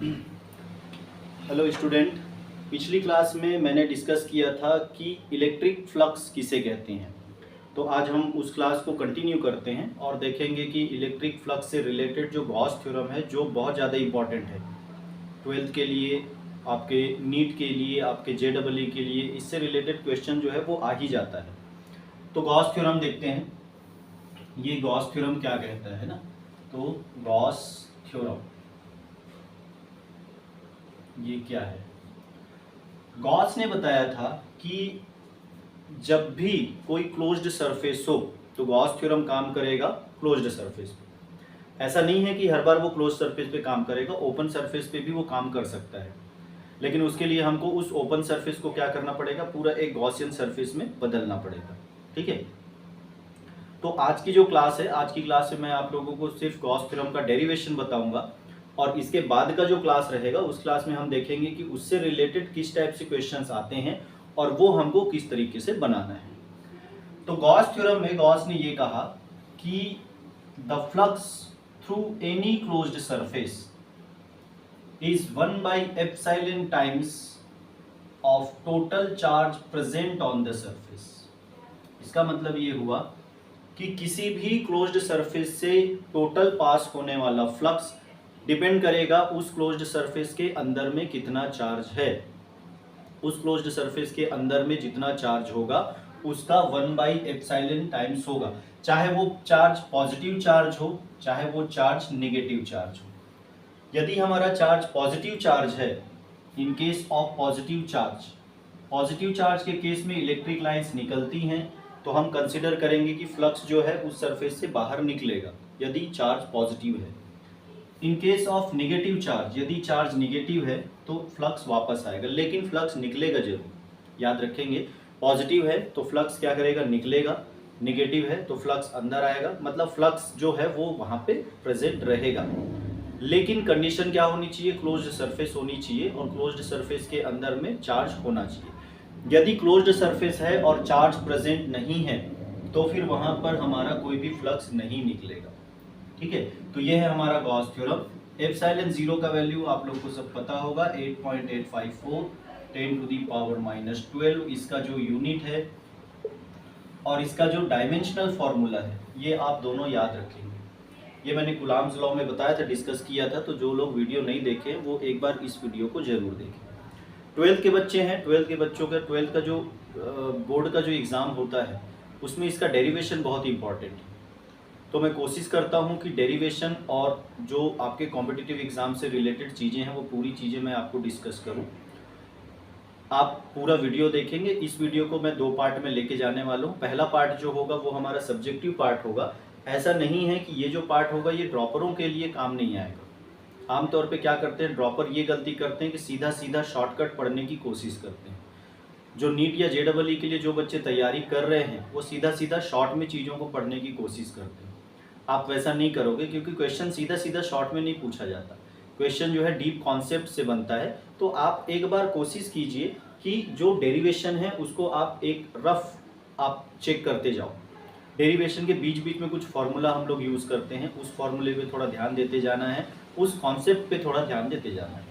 Hello student, पिछली class में मैंने डिस्कस किया था कि इलेक्ट्रिक फ्लक्स किसे कहते हैं। तो आज हम उस क्लास को कंटिन्यू करते हैं और देखेंगे कि इलेक्ट्रिक फ्लक्स से रिलेटेड जो गॉस थ्योरम है जो बहुत ज़्यादा इम्पॉर्टेंट है 12th के लिए, आपके नीट के लिए, आपके JEE के लिए, इससे रिलेटेड क्वेश्चन जो है वो आ ही जाता है। तो गॉस थ्योरम देखते हैं, ये गॉस थ्योरम क्या कहता है ना। तो गॉस थ्योरम ये क्या है। गॉस ने बताया था कि जब भी कोई क्लोज्ड सरफेस हो तो गॉस थ्योरम काम करेगा क्लोज्ड सरफेस पे। ऐसा नहीं है कि हर बार वो क्लोज्ड सरफेस पे काम करेगा, ओपन सरफेस पे भी वो काम कर सकता है, लेकिन उसके लिए हमको उस ओपन सरफेस को क्या करना पड़ेगा, पूरा एक गॉसियन सरफेस में बदलना पड़ेगा। ठीक है, तो आज की जो क्लास है, आज की क्लास में मैं आप लोगों को सिर्फ गॉस थ्योरम का डेरिवेशन बताऊंगा और इसके बाद का जो क्लास रहेगा उस क्लास में हम देखेंगे कि उससे रिलेटेड किस टाइप से क्वेश्चंस आते हैं और वो हमको किस तरीके से बनाना है। तो गॉस थ्योरम में गॉस ने ये कहा कि the flux through any closed surface is 1/ε times of total charge present on the surface. इसका मतलब ये हुआ कि किसी भी क्लोज्ड सरफेस से टोटल पास होने वाला फ्लक्स डिपेंड करेगा उस क्लोज्ड सरफेस के अंदर में कितना चार्ज है। उस क्लोज्ड सरफेस के अंदर में जितना चार्ज होगा उसका 1/ε टाइम्स होगा, चाहे वो चार्ज पॉजिटिव चार्ज हो चाहे वो चार्ज नेगेटिव चार्ज हो। यदि हमारा चार्ज पॉजिटिव चार्ज है, in case of positive charge के केस में इलेक्ट्रिक लाइंस निकलती हैं तो हम कंसिडर करेंगे कि फ्लक्स जो है उस सरफेस से बाहर निकलेगा यदि चार्ज पॉजिटिव है। In case of negative charge, यदि चार्ज निगेटिव है तो फ्लक्स वापस आएगा, लेकिन फ्लक्स निकलेगा जरूर। याद रखेंगे, पॉजिटिव है तो फ्लक्स क्या करेगा, निकलेगा, निगेटिव है तो फ्लक्स अंदर आएगा, मतलब फ्लक्स जो है वो वहाँ पे प्रेजेंट रहेगा। लेकिन कंडीशन क्या होनी चाहिए, क्लोज्ड सरफेस होनी चाहिए और क्लोज्ड सरफेस के अंदर में चार्ज होना चाहिए। यदि क्लोज्ड सरफेस है और चार्ज प्रेजेंट नहीं है तो फिर वहाँ पर हमारा कोई भी फ्लक्स नहीं निकलेगा। ठीक है, तो ये है हमारा गॉस थ्योरम। एप्सिलॉन 0 का वैल्यू आप लोग को सब पता होगा, 8.854 10⁻⁻12 इसका जो यूनिट है और इसका जो डायमेंशनल फॉर्मूला है ये आप दोनों याद रखेंगे। ये मैंने कूलॉम्स लॉ में बताया था, डिस्कस किया था, तो जो लोग वीडियो नहीं देखे वो एक बार इस वीडियो को जरूर देखें। 12th के बच्चे हैं, 12th के बच्चों का 12th का जो बोर्ड का जो एग्ज़ाम होता है उसमें इसका डेरिवेशन बहुत इंपॉर्टेंट है। तो मैं कोशिश करता हूं कि डेरिवेशन और जो आपके कॉम्पिटिटिव एग्जाम से रिलेटेड चीज़ें हैं वो पूरी चीज़ें मैं आपको डिस्कस करूं। आप पूरा वीडियो देखेंगे। इस वीडियो को मैं 2 पार्ट में लेके जाने वाला हूं। पहला पार्ट जो होगा वो हमारा सब्जेक्टिव पार्ट होगा। ऐसा नहीं है कि ये जो पार्ट होगा ये ड्रॉपरों के लिए काम नहीं आएगा। आमतौर पर क्या करते हैं ड्रॉपर, ये गलती करते हैं कि सीधा सीधा शॉर्टकट पढ़ने की कोशिश करते हैं। जो नीट या JEE के लिए जो बच्चे तैयारी कर रहे हैं वो सीधा सीधा शॉर्ट में चीज़ों को पढ़ने की कोशिश करते हैं। आप वैसा नहीं करोगे क्योंकि क्वेश्चन सीधा सीधा शॉर्ट में नहीं पूछा जाता, क्वेश्चन जो है डीप कॉन्सेप्ट से बनता है। तो आप एक बार कोशिश कीजिए कि जो डेरिवेशन है उसको आप एक रफ आप चेक करते जाओ। डेरिवेशन के बीच बीच में कुछ फार्मूला हम लोग यूज़ करते हैं, उस फार्मूले पे थोड़ा ध्यान देते जाना है, उस कॉन्सेप्ट पे थोड़ा ध्यान देते जाना है।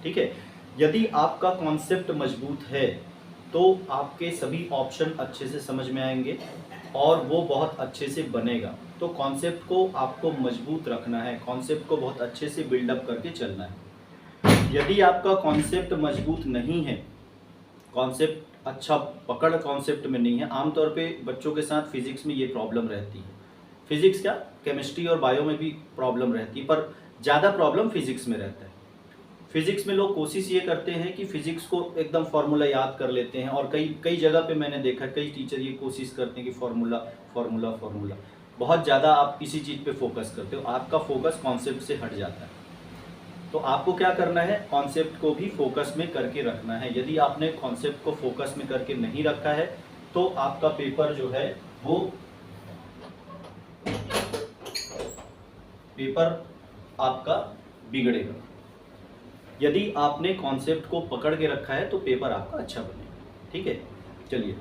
ठीक है, यदि आपका कॉन्सेप्ट मजबूत है तो आपके सभी ऑप्शन अच्छे से समझ में आएंगे और वो बहुत अच्छे से बनेगा। तो कॉन्सेप्ट को आपको मजबूत रखना है, कॉन्सेप्ट को बहुत अच्छे से बिल्डअप करके चलना है। यदि आपका कॉन्सेप्ट मजबूत नहीं है, कॉन्सेप्ट अच्छा पकड़ कॉन्सेप्ट में नहीं है, आमतौर पे बच्चों के साथ फिजिक्स में ये प्रॉब्लम रहती है। फिजिक्स क्या, केमिस्ट्री और बायो में भी प्रॉब्लम रहती है, पर ज़्यादा प्रॉब्लम फिजिक्स में रहता है। फिजिक्स में लोग कोशिश ये करते हैं कि फिजिक्स को एकदम फार्मूला याद कर लेते हैं और कई जगह पे मैंने देखा कई टीचर ये कोशिश करते हैं कि फार्मूला फार्मूला फार्मूला, बहुत ज़्यादा आप किसी चीज़ पे फोकस करते हो, आपका फोकस कॉन्सेप्ट से हट जाता है। तो आपको क्या करना है, कॉन्सेप्ट को भी फोकस में करके रखना है। यदि आपने कॉन्सेप्ट को फोकस में करके नहीं रखा है तो आपका पेपर जो है वो पेपर आपका बिगड़ेगा। यदि आपने कॉन्सेप्ट को पकड़ के रखा है तो पेपर आपका अच्छा बनेगा। ठीक है, चलिए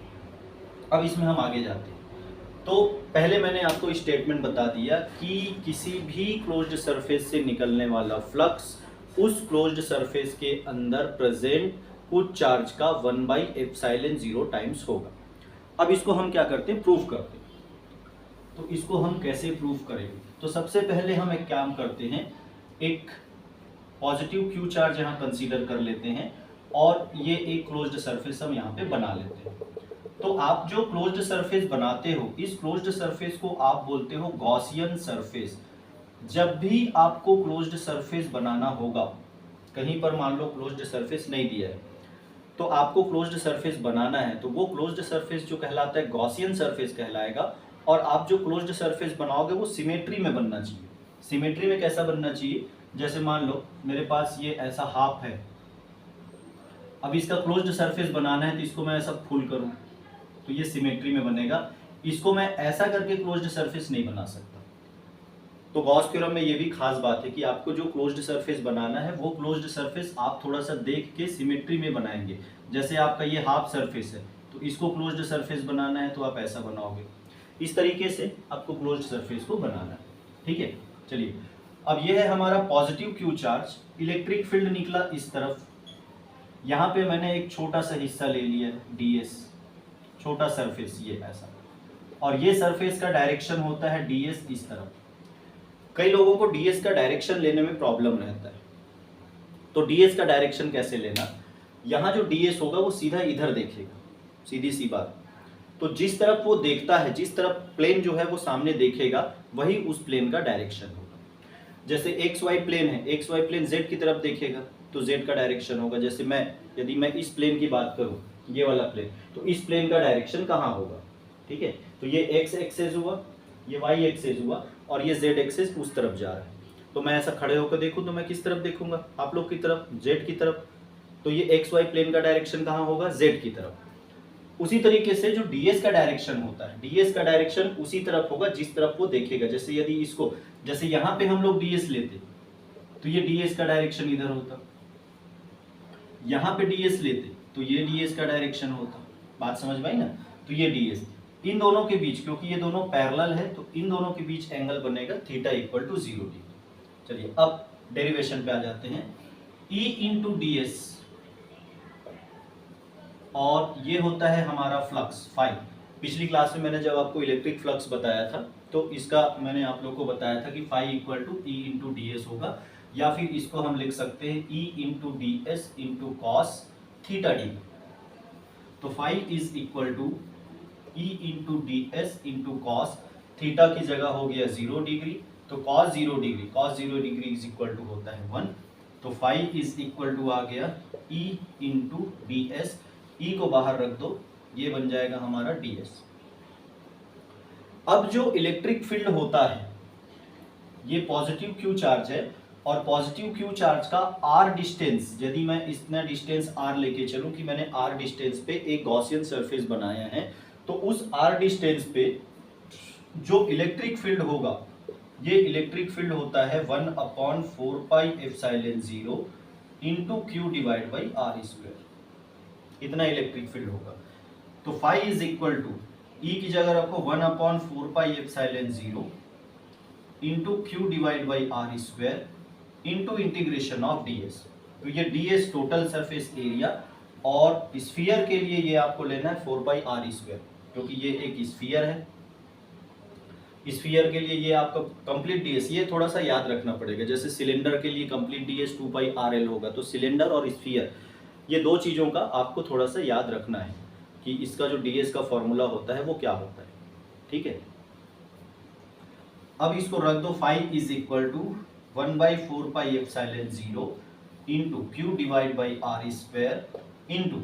अब इसमें हम आगे जाते हैं। तो पहले मैंने आपको स्टेटमेंट बता दिया कि किसी भी क्लोज्ड सरफेस से निकलने वाला फ्लक्स उस क्लोज्ड सरफेस के अंदर प्रेजेंट कुछ चार्ज का 1/ε0 टाइम्स होगा। अब इसको हम क्या करते हैं, प्रूफ करते हैं। तो इसको हम कैसे प्रूफ करेंगे, तो सबसे पहले हम एक काम करते हैं, एक पॉजिटिव क्यू चार्ज यहाँ कंसीडर कर लेते हैं और ये एक क्लोज्ड सरफेस हम यहाँ पे बना लेते हैं। तो आप जो क्लोज्ड सरफेस बनाते हो, इस क्लोज्ड सरफेस को आप बोलते हो गॉसियन सरफेस। जब भी आपको क्लोज्ड सरफेस बनाना होगा, कहीं पर मान लो क्लोज्ड सरफेस नहीं दिया है, तो आपको क्लोज्ड सरफेस बनाना है, तो वो क्लोज्ड सरफेस जो कहलाता है गॉसियन सरफेस कहलाएगा। और आप जो क्लोज्ड सरफेस बनाओगे वो सिमेट्री में बनना चाहिए। सिमेट्री में कैसा बनना चाहिए, जैसे मान लो मेरे पास ये ऐसा हाफ है, अब इसका क्लोज्ड सरफेस बनाना है तो इसको मैं ऐसा फुल करूं तो ये सिमेट्री में बनेगा। इसको मैं ऐसा करके क्लोज्ड सरफेस नहीं बना सकता। तो गॉस थ्योरम में ये भी खास बात है कि आपको जो क्लोज्ड सरफेस बनाना है वो क्लोज्ड सरफेस आप थोड़ा सा देख के सिमेट्री में बनाएंगे। जैसे आपका ये हाफ सरफेस है तो इसको क्लोज्ड सरफेस बनाना है तो आप ऐसा बनाओगे, इस तरीके से आपको क्लोज्ड सरफेस को बनाना है। ठीक है, चलिए अब ये है हमारा positive Q charge. Electric field निकला इस तरफ, यहाँ पे मैंने एक छोटा सा हिस्सा ले लिया ds, छोटा सरफेस ये ऐसा, और ये सरफेस का डायरेक्शन होता है ds इस तरफ। कई लोगों को ds का डायरेक्शन लेने में प्रॉब्लम रहता है, तो ds का डायरेक्शन कैसे लेना, यहाँ जो ds होगा वो सीधा इधर देखेगा, सीधी सी बात। तो जिस तरफ वो देखता है, जिस तरफ प्लेन जो है वो सामने देखेगा, वही उस प्लेन का डायरेक्शन होगा। जैसे एक्स वाई प्लेन है, एक्स वाई प्लेन जेड की तरफ देखेगा तो जेड का डायरेक्शन होगा। जैसे यदि मैं इस प्लेन की बात करूं, ये वाला प्लेन, तो इस प्लेन का डायरेक्शन कहाँ होगा। ठीक है, तो ये एक्स एक्सेस हुआ, ये वाई एक्सेस हुआ, और ये जेड एक्सेस उस तरफ जा रहा है। तो मैं ऐसा खड़े होकर देखूं तो मैं किस तरफ देखूंगा, आप लोग की तरफ, जेड की तरफ। तो ये एक्स वाई प्लेन का डायरेक्शन कहाँ होगा, जेड की तरफ। उसी तरीके से जो ds का डायरेक्शन होता है, ds का डायरेक्शन उसी तरफ होगा जिस तरफ वो देखेगा। जैसे यदि इसको, जैसे यहाँ पे हम लोग ds लेते तो ये ds का डायरेक्शन इधर होता, यहाँ पे ds लेते तो ये ds का डायरेक्शन होता। बात समझ में आई ना। तो ये ds, इन दोनों के बीच, क्योंकि ये दोनों पैरेलल है तो इन दोनों के बीच एंगल बनेगा थीटा इक्वल टू 0 डिग्री। चलिए अब डेरिवेशन पे आ जाते हैं। E इंटू ds, और ये होता है हमारा फ्लक्स फाई। पिछली क्लास में मैंने जब आपको इलेक्ट्रिक फ्लक्स बताया था तो इसका मैंने आप लोग को बताया था कि phi equal to E into D S होगा, या फिर इसको हम लिख सकते हैं E into D S into cos theta D. तो phi is equal to E into D S into cos, theta की जगह हो गया 0 डिग्री, तो cos 0 degree, cos 0 degree is equal to होता है 1। तो फाई इज इक्वल टू आ गया ई इंटू डी एस, ई को बाहर रख दो, ये बन जाएगा हमारा ds। अब जो इलेक्ट्रिक फील्ड होता है, ये पॉजिटिव क्यू चार्ज है, और पॉजिटिव क्यू चार्ज का r डिस्टेंस, यदि मैं इतना डिस्टेंस r लेके चलूं कि मैंने r डिस्टेंस पे एक गॉसियन सरफेस बनाया है, तो उस r डिस्टेंस पे जो इलेक्ट्रिक फील्ड होगा, ये इलेक्ट्रिक फील्ड होता है 1/4πε0 into Q divide by r square. इतना इलेक्ट्रिक फील्ड होगा। तो phi is equal to, E की जगह रखो 1/4πε0 into Q divide by R square into integration of ds। तो ये ds टोटल सरफेस एरिया, और स्फीयर के लिए ये आपको लेना है 4πr स्क्वायर, क्योंकि ये एक स्फीयर है। स्फीयर के लिए ये आपका कंप्लीट ds, ये थोड़ा सा याद रखना पड़ेगा। जैसे सिलेंडर के लिए कंप्लीट ds 2πrl होगा, तो सिलेंडर और स्फीयर, ये दो चीज़ों का आपको थोड़ा सा याद रखना है कि इसका जो ds का फॉर्मूला होता है वो क्या होता है। ठीक है, अब इसको रख दो, phi is equal to 1/4πε0 into Q divide by R square into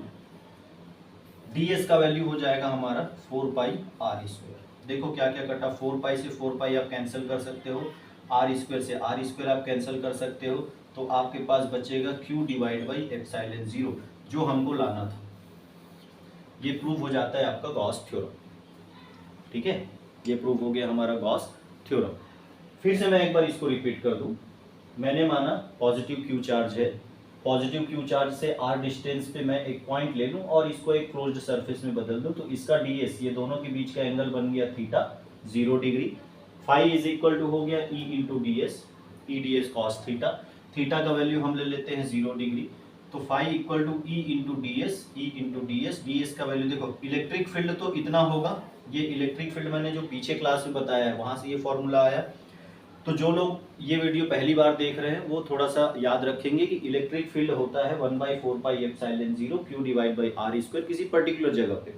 ds का वैल्यू हो जाएगा हमारा 4πr स्क्वायर। देखो क्या क्या कटा, 4π से 4π आप कैंसिल कर सकते हो, r स्क्वायर से r स्क्वायर आप कैंसिल कर सकते हो, तो आपके पास बचेगा q डिवाइड बाई ε0 जो हमको लाना था। ये प्रूव हो जाता है आपका गॉस थ्योरम। ठीक है, ये प्रूव हो गया हमारा गॉस थ्योरम। फिर से मैं एक बार इसको रिपीट कर दूं। मैंने माना पॉजिटिव क्यू चार्ज है, पॉजिटिव क्यू चार्ज से r डिस्टेंस पे मैं एक पॉइंट ले लूं और इसको एक क्लोज्ड सरफेस में बदल दूं, तो इसका ds, ये दोनों के बीच का एंगल बन गया theta 0 degree. Phi is equal to हो गया e into D S, E D S cos theta. Theta का वैल्यू हम ले लेते हैं 0 डिग्री, तो phi equal to E into D S, E into D S. D S का value देखो, इलेक्ट्रिक फील्ड तो इतना होगा, ये इलेक्ट्रिक फील्ड मैंने जो पीछे क्लास में बताया है वहां से ये फॉर्मूला आया। तो जो लोग ये वीडियो पहली बार देख रहे हैं वो थोड़ा सा याद रखेंगे कि इलेक्ट्रिक फील्ड होता है 1/4πε0 Q divide by R square किसी पर्टिकुलर जगह पे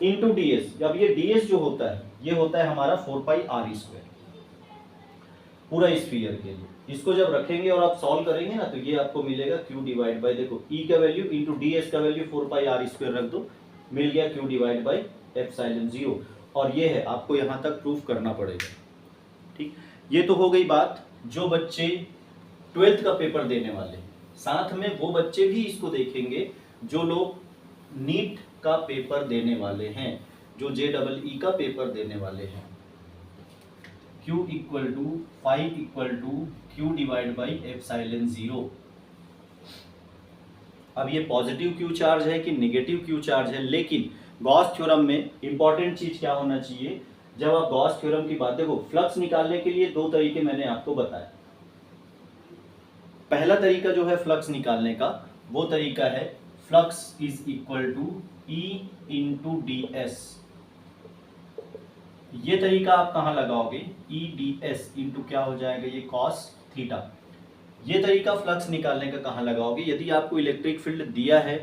इंटू डी एस। अब ये डी एस जो होता है ये होता है हमारा 4πr² पूरा स्फीयर के लिए। इसको जब रखेंगे और आप सॉल्व करेंगे ना तो ये आपको मिलेगा Q डिवाइड बाई, देखो E का वैल्यू इंटू डी एस का वैल्यू 4πr² रख दो, मिल गया Q डिवाइड बाई ε0। और ये है आपको यहाँ तक प्रूफ करना पड़ेगा। ठीक, ये तो हो गई बात जो बच्चे 12th का पेपर देने वाले, साथ में वो बच्चे भी इसको देखेंगे जो लोग नीट का पेपर देने वाले हैं, जो JEE का पेपर देने वाले हैं। Q equal to phi equal to Q divide by ε0। अब ये पॉजिटिव Q चार्ज है कि नेगेटिव Q चार्ज है, लेकिन गॉस थ्योरम में इंपॉर्टेंट चीज क्या होना चाहिए, जब आप गॉस थ्योरम की बात, देखो फ्लक्स निकालने के लिए दो तरीके मैंने आपको बताया। पहला तरीका जो है फ्लक्स निकालने का वो तरीका है flux is equal to E into D S. ये तरीका आप कहां लगाओगे, E डी एस इंटू क्या हो जाएगा ये कॉस थीटा। ये तरीका फ्लक्स निकालने का कहां लगाओगे, यदि आपको इलेक्ट्रिक फील्ड दिया है,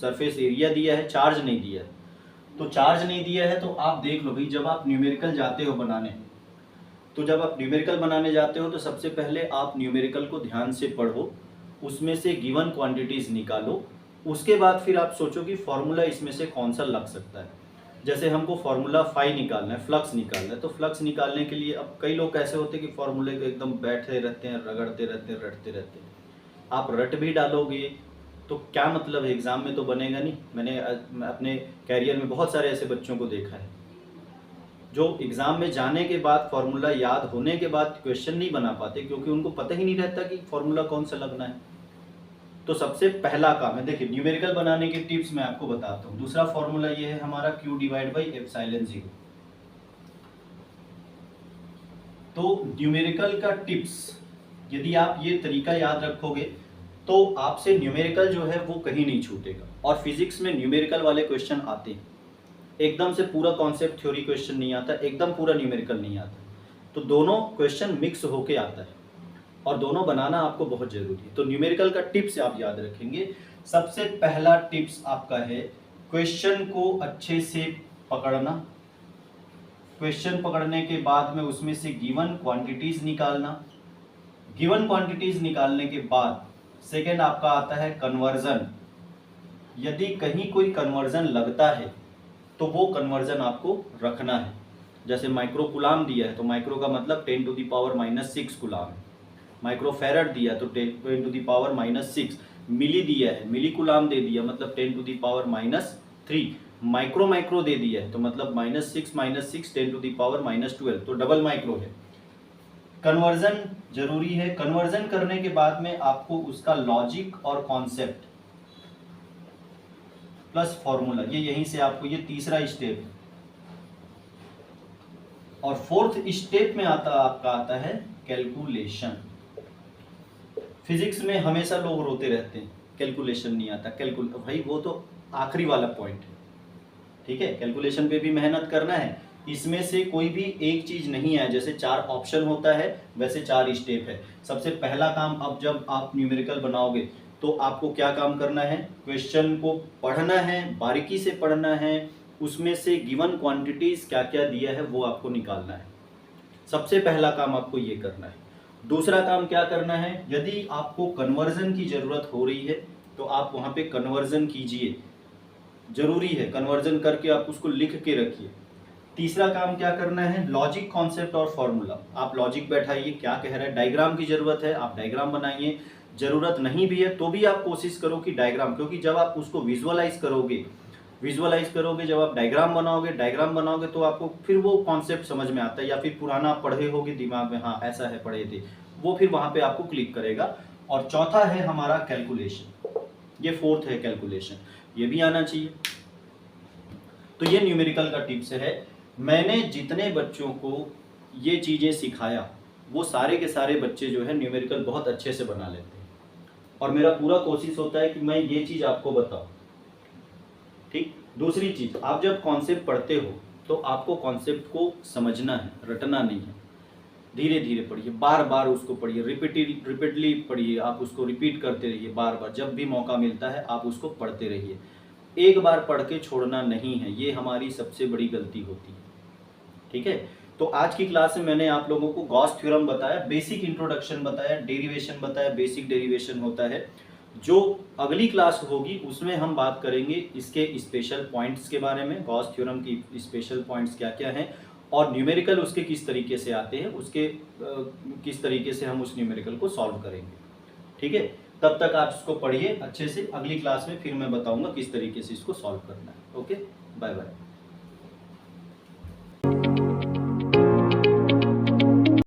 सरफेस एरिया दिया है, चार्ज नहीं दिया है, तो चार्ज नहीं दिया है तो आप देख लो भाई, जब आप न्यूमेरिकल जाते हो बनाने, तो जब आप न्यूमेरिकल बनाने जाते हो तो सबसे पहले आप न्यूमेरिकल को ध्यान से पढ़ो, उसमें से गिवन क्वांटिटीज निकालो, उसके बाद फिर आप सोचो कि फॉर्मूला इसमें से कौन सा लग सकता है। जैसे हमको फॉर्मूला फाई निकालना है, फ्लक्स निकालना है, तो फ्लक्स निकालने के लिए अब कई लोग ऐसे होते हैं कि फॉर्मूले को एकदम बैठे रहते हैं, रगड़ते रहते हैं, रटते रहते हैं। आप रट भी डालोगे तो क्या मतलब है, एग्जाम में तो बनेगा नहीं। मैंने अपने कैरियर में बहुत सारे ऐसे बच्चों को देखा है जो एग्जाम में जाने के बाद, फॉर्मूला याद होने के बाद क्वेश्चन नहीं बना पाते, क्योंकि उनको पता ही नहीं रहता कि फॉर्मूला कौन सा लगना है। तो सबसे पहला काम है, देखिए न्यूमेरिकल बनाने के टिप्स मैं आपको बताता हूँ। दूसरा फॉर्मूला ये है हमारा Q डिवाइड बाई ε0। तो न्यूमेरिकल का टिप्स यदि आप ये तरीका याद रखोगे तो आपसे न्यूमेरिकल जो है वो कहीं नहीं छूटेगा। और फिजिक्स में न्यूमेरिकल वाले क्वेश्चन आते हैं, एकदम से पूरा कॉन्सेप्ट थ्योरी क्वेश्चन नहीं आता, एकदम पूरा न्यूमेरिकल नहीं आता, तो दोनों क्वेश्चन मिक्स होके आता है और दोनों बनाना आपको बहुत जरूरी है। तो न्यूमेरिकल का टिप्स आप याद रखेंगे। सबसे पहला टिप्स आपका है क्वेश्चन को अच्छे से पकड़ना, क्वेश्चन पकड़ने के बाद में उसमें से गिवन क्वांटिटीज निकालना, गिवन क्वांटिटीज निकालने के बाद सेकेंड आपका आता है कन्वर्जन। यदि कहीं कोई कन्वर्जन लगता है तो वो कन्वर्जन आपको रखना है। जैसे माइक्रो कूलाम दिया है तो माइक्रो का मतलब 10⁻⁻6 कूलाम है, माइक्रो फैरड दिया तो 10⁻⁻6, मिली दिया है, मिली कूलाम दे दिया मतलब 10⁻⁻3, माइक्रो दे दिया है तो मतलब -6 -6 10⁻⁻12, तो डबल माइक्रो है। कन्वर्जन जरूरी है। कन्वर्जन करने के बाद में आपको उसका लॉजिक और कॉन्सेप्ट प्लस फॉर्मूला, ये यहीं से आपको, ये तीसरा स्टेप है। और फोर्थ स्टेप में आपका आता है कैलकुलेशन। फिजिक्स में हमेशा लोग रोते रहते हैं कैलकुलेशन नहीं आता, भाई वो तो आखिरी वाला पॉइंट है, ठीक है। कैलकुलेशन पे भी मेहनत करना है, इसमें से कोई भी एक चीज नहीं है। जैसे 4 ऑप्शन होता है वैसे 4 स्टेप है। सबसे पहला काम, अब जब आप न्यूमेरिकल बनाओगे तो आपको क्या काम करना है, क्वेश्चन को पढ़ना है, बारीकी से पढ़ना है, उसमें से गिवन क्वांटिटीज क्या क्या दिया है वो आपको निकालना है। सबसे पहला काम आपको ये करना है। दूसरा काम क्या करना है, यदि आपको कन्वर्जन की जरूरत हो रही है तो आप वहां पे कन्वर्जन कीजिए, जरूरी है। कन्वर्जन करके आप उसको लिख के रखिए। तीसरा काम क्या करना है, लॉजिक, कॉन्सेप्ट और फॉर्मूला। आप लॉजिक बैठाइए, क्या कह रहा है, डायग्राम की जरूरत है आप डायग्राम बनाइए, जरूरत नहीं भी है तो भी आप कोशिश करो कि डायग्राम, क्योंकि जब आप उसको विजुअलाइज करोगे, जब आप डायग्राम बनाओगे तो आपको फिर वो कॉन्सेप्ट समझ में आता है, या फिर पुराना पढ़े होगे दिमाग में, हाँ ऐसा है पढ़े थे, वो फिर वहां पे आपको क्लिक करेगा। और चौथा है हमारा कैलकुलेशन, ये फोर्थ है कैलकुलेशन, ये भी आना चाहिए। तो ये न्यूमेरिकल का टिप्स है। मैंने जितने बच्चों को ये चीजें सिखाया वो सारे के सारे बच्चे जो है न्यूमेरिकल बहुत अच्छे से बना लेते हैं। और मेरा पूरा कोशिश होता है कि मैं ये चीज़ आपको बताऊं। ठीक। दूसरी चीज़, आप जब कॉन्सेप्ट पढ़ते हो तो आपको कॉन्सेप्ट को समझना है, रटना नहीं है। धीरे धीरे पढ़िए, बार बार उसको पढ़िए, रिपीटली पढ़िए, आप उसको रिपीट करते रहिए बार बार। जब भी मौका मिलता है आप उसको पढ़ते रहिए। एक बार पढ़ के छोड़ना नहीं है, ये हमारी सबसे बड़ी गलती होती है। ठीक है। तो आज की क्लास में मैंने आप लोगों को गॉस थ्योरम बताया, बेसिक इंट्रोडक्शन बताया, डेरिवेशन बताया, बेसिक डेरिवेशन होता है। जो अगली क्लास होगी उसमें हम बात करेंगे इसके स्पेशल पॉइंट्स के बारे में, गॉस थ्योरम की स्पेशल पॉइंट्स क्या क्या हैं और न्यूमेरिकल उसके किस तरीके से आते हैं, उसके किस तरीके से हम उस न्यूमेरिकल को सॉल्व करेंगे। ठीक है। तब तक आप इसको पढ़िए अच्छे से। अगली क्लास में फिर मैं बताऊंगा किस तरीके से इसको सॉल्व करना है। Okay, bye bye.